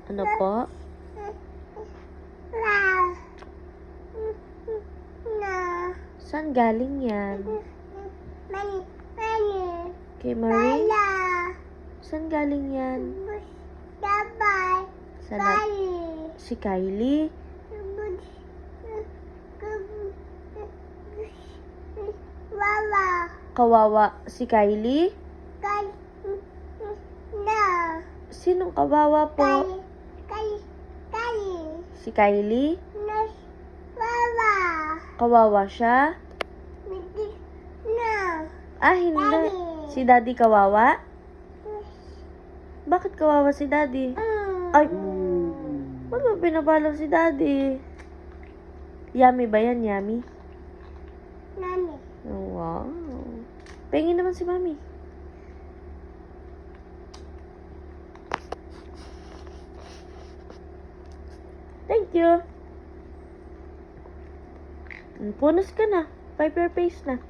Ano po? Saan galing yan? Kay Marie? Saan galing yan? Saan si Kylie? Kawawa si Kylie? Sinong kawawa po? Si Kylie? Kawawa siya? Hindi. Si Daddy kawawa? Bakit kawawa si Daddy? Ay, ba't mo pinapalo si Daddy? Yummy ba yan, Yummy? Oh, wow. Pengin naman si Mami. Thank you. Punas ka na. Wipe your face na.